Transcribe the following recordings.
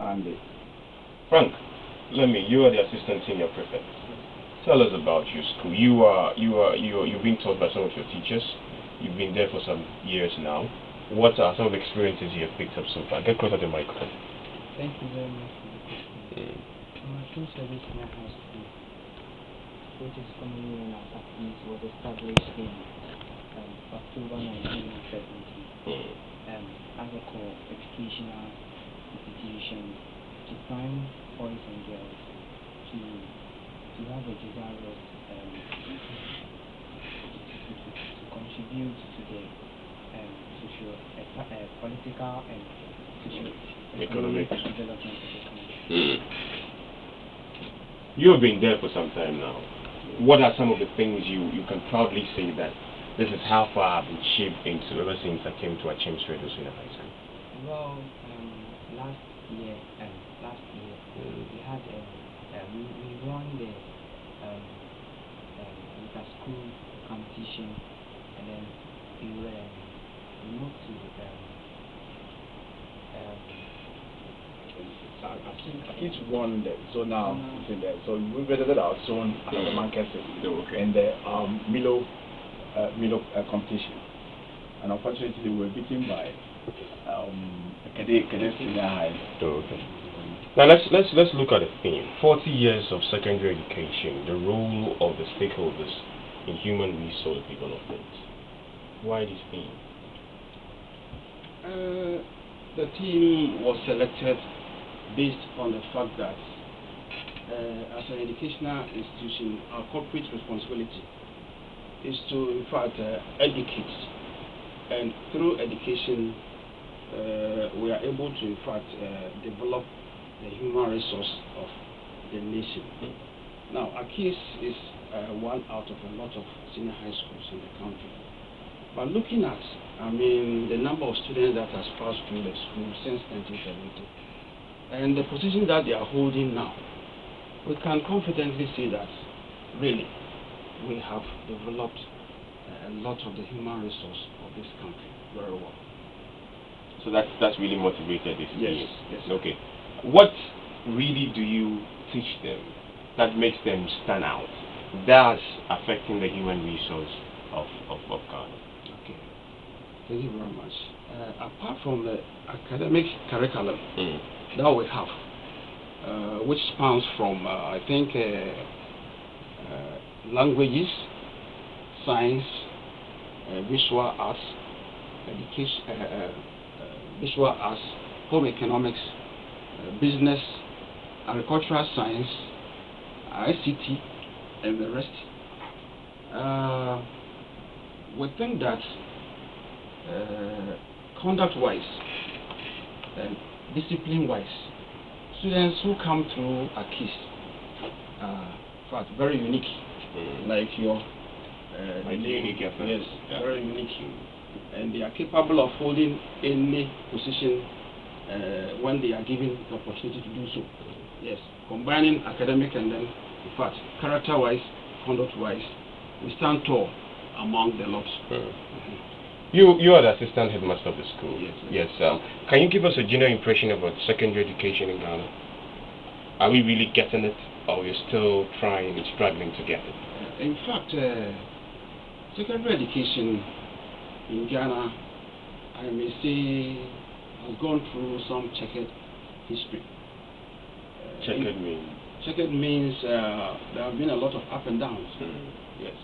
Andy. Frank, you are the assistant senior prefect. Tell us about your school. You've been taught by some of your teachers. You've been there for some years now. What are some of the experiences you have picked up so far? Get closer to the microphone. Thank you very much for the question. Our full service now high school, which is commonly known as Akim, was established in October 1970 as a core educational institution to prime boys and girls to have a desirous to contribute to the social, political and socio-economic development of the country. You have been there for some time now. What are some of the things you can proudly say that this is how far I've been shaped into ever since I came to Akim Swedru Senior High School? Well, last year we had we won the inter-school competition, and then we moved to Akim's won the zonal thing there, so we visited our zone at the Manchester in the Milo competition, and unfortunately we were beaten by Cadet Senior High. Okay. Now let's look at the theme. 40 years of secondary education, the role of the stakeholders in human resource development. Why this theme? The team was selected based on the fact that as an educational institution, our corporate responsibility is to, in fact, educate, and through education we are able to, in fact, develop the human resource of the nation. Now, Akim is one out of a lot of senior high schools in the country. But looking at, the number of students that has passed through the school since 1970, and the position that they are holding now, we can confidently say that really we have developed a lot of the human resource of this country very well. So that's really motivated this team. Yes. Okay. What really do you teach them that makes them stand out, thus affecting the human resource of Ghana? Okay. Thank you very much. Apart from the academic curriculum that we have, which spans from I think languages, science, visual arts, education, visual arts, home economics, business, agricultural science, ICT, and the rest. We think that conduct-wise and discipline-wise, students who come through Akim are very unique, like your Uniiq. Yes, very unique, and they are capable of holding any position when they are given the opportunity to do so. Yes, combining academic and then, in fact, character-wise, conduct-wise, we stand tall among the lots. You are the assistant headmaster of the school. Yes. Can you give us a general impression about secondary education in Ghana? Are we really getting it, or we're still struggling to get it? In fact, secondary education in Ghana, I may say, has gone through some checkered history. Checkered means? Checkered means there have been a lot of up and downs. Yes.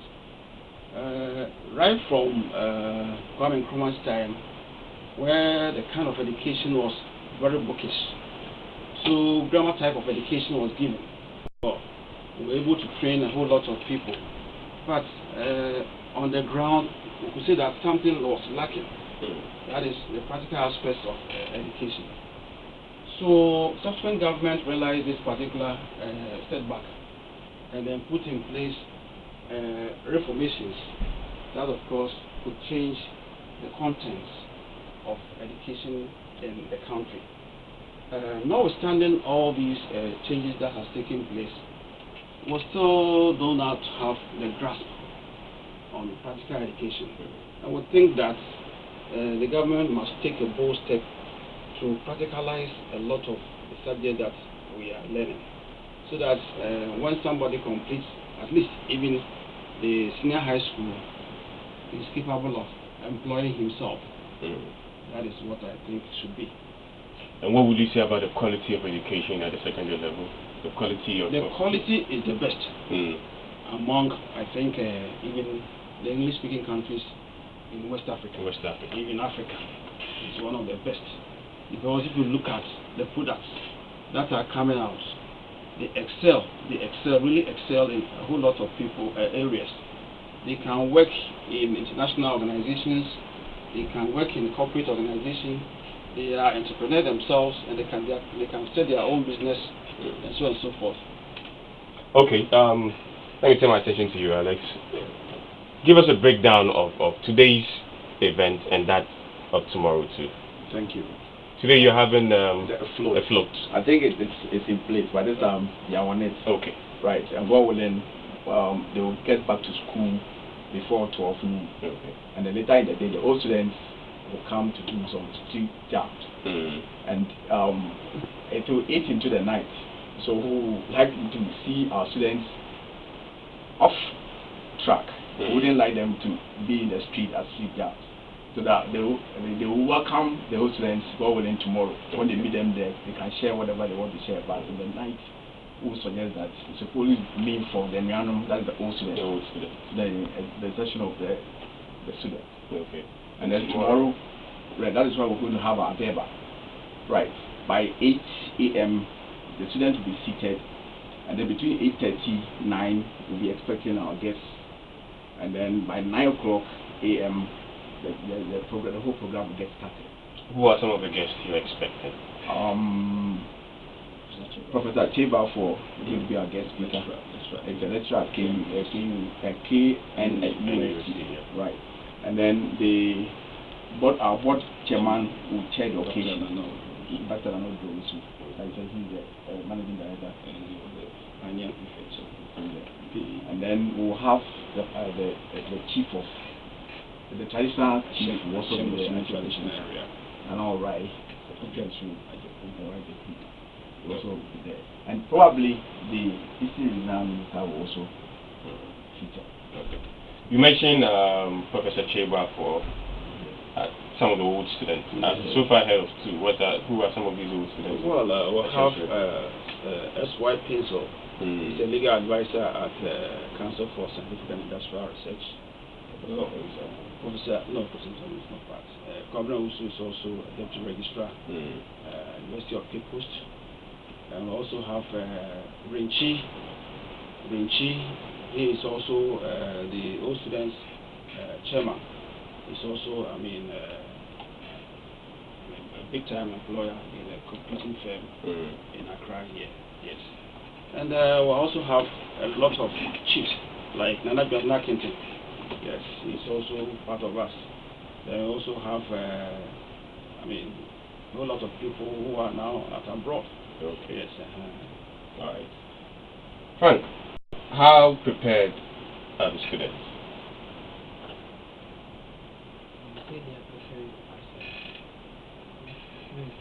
Right from Kwame Nkrumah's time, where the kind of education was very bookish, so grammar type of education was given. So we were able to train a whole lot of people, but on the ground, we could say that something was lacking. That is the practical aspects of education. So subsequent government realized this particular setback, and then put in place reformations that, of course, could change the contents of education in the country. Notwithstanding all these changes that has taken place, we still do not have the grasp on practical education. I would think that the government must take a bold step to practicalize a lot of the subject that we are learning, so that when somebody completes at least even the senior high school, is capable of employing himself. That is what I think it should be. And what would you say about the quality of education at the secondary level? The quality is the best among, I think, even the English-speaking countries in West Africa. Even Africa, it's one of the best. Because if you look at the products that are coming out, they really excel in a whole lot of areas. They can work in international organizations, they can work in corporate organizations, they are entrepreneurs themselves, and they can start their own business, and so on and so forth. Okay, let me turn my attention to you, Alex. Give us a breakdown of today's event and that of tomorrow too. Thank you. Today you're having a float. I think it's in place, but this time they are on it. Okay. Right, and God willing, they will get back to school before 12 noon. Okay. And then later in the day, the old students will come to do some street jobs. And it will eat into the night. So who like to see our students off track. We wouldn't like them to be in the street as street jobs. So that they will welcome the old students, God willing, tomorrow. When they meet them there, they can share whatever they want to share. But in the night, we suggest that it's supposed to mean for the Mianum, that's the old student. The session of the student. Okay. And then tomorrow, right, that is why we're going to have our Deba. Right. By 8 a.m., the students will be seated. And then between 8:30 and 9, we'll be expecting our guests. And then by 9 o'clock a.m., the whole program will get started. Who are some of the guests you're expecting? Professor Cheba will be our guest speaker. That's right. The lecturer at KNUST. Right. And then our board chairman will chair the occasion. Dr. Arnold He's the managing director. And then we'll have the chief of the traditional chief will also be the traditional area. And all right. Will also be there. And probably the history exam minister will also feature. Okay. You mentioned Professor Cheba for some of the old students. So far, I have two. Who are some of these old students? Well, we'll have S.Y. Pinso. He's a legal advisor at Council for Scientific and Industrial Research. Professor is not part. Governor Usu is also a deputy registrar, University of Cape Coast. And we also have Rinchi. He is also the old students chairman. He's also, a big-time employer in a computing firm in Accra here. Yes. And we also have a lot of chiefs like Nana Nakington. Yes, he's also part of us. Then we also have, a whole lot of people who are now at abroad. Okay. Yes. All right. Frank, how prepared are the students? I say they are prepared as a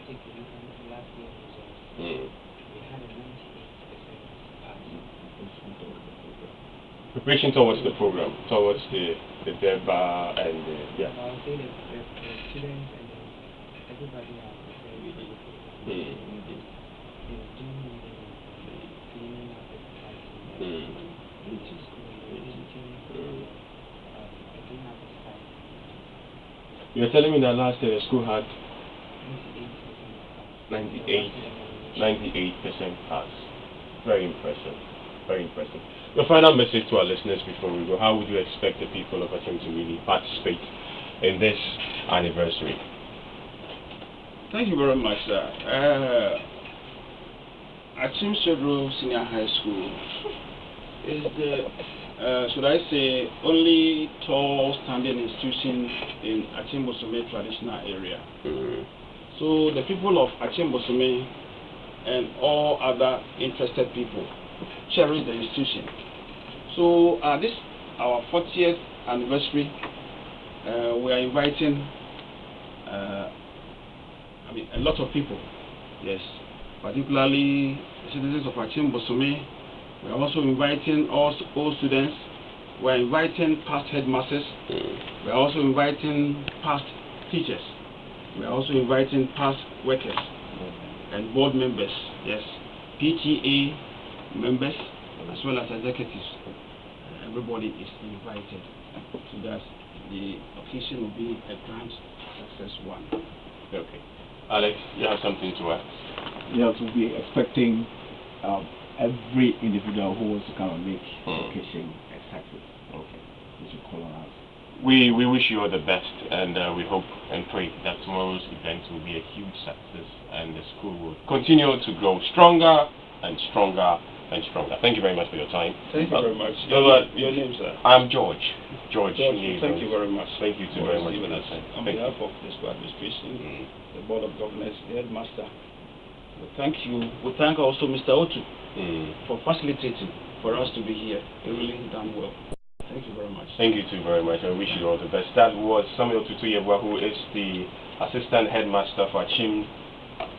take a look at the last year's results. We had a 98% pass. Preparation towards the program, towards the DEBA and I would say that the students and everybody are prepared for the program. They are doing cleaning up the classroom, teaching school, visiting, again at the site. You're telling me that last year the school had 98% pass. Very impressive. Very impressive. Your final message to our listeners before we go, how would you expect the people of Akim to really participate in this anniversary? Thank you very much, sir. Akim Swedru Senior High School is the, should I say, only tall standing institution in Akim Bosome traditional area. So the people of Akim Bosome and all other interested people cherish the institution. So this our 40th anniversary, we are inviting a lot of people, yes, particularly the citizens of Akim Bosome. We are also inviting all students. We are inviting past headmasters. We are also inviting past teachers. We are also inviting past workers and board members. Yes, PTA members as well as executives. Everybody is invited, so that the occasion will be a grand success one. Okay. Alex, you have something to add? Yeah, to be expecting every individual who wants to come and make the occasion a success. Okay. We should call on us. We wish you all the best, and we hope and pray that tomorrow's event will be a huge success and the school will continue to grow stronger and stronger and stronger. Thank you very much for your time. Thank you very much. Your name, sir? I'm George. George. Thank you very much. Thank you too very much. On behalf of the school administration, the board of governors, the headmaster, we thank you. We thank also Mr. Otu for facilitating for us to be here. You really done well. Thank you very much. Thank you too very much. I wish you all the best. That was Samuel Tutuyebwa, who is the assistant headmaster for Akim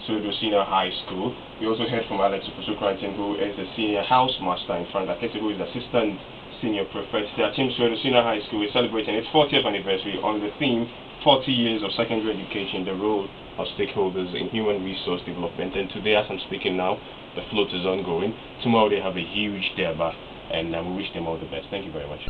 Swedru Senior High School. We also heard from Alex Upusukrantin, who is the senior housemaster in front, Akete, who is the assistant senior prefect. The Akim Swedru Senior High School is celebrating its 40th anniversary on the theme 40 years of secondary education, the role of stakeholders in human resource development. And today, as I'm speaking now, the float is ongoing. Tomorrow they have a huge derby, and we wish them all the best. Thank you very much.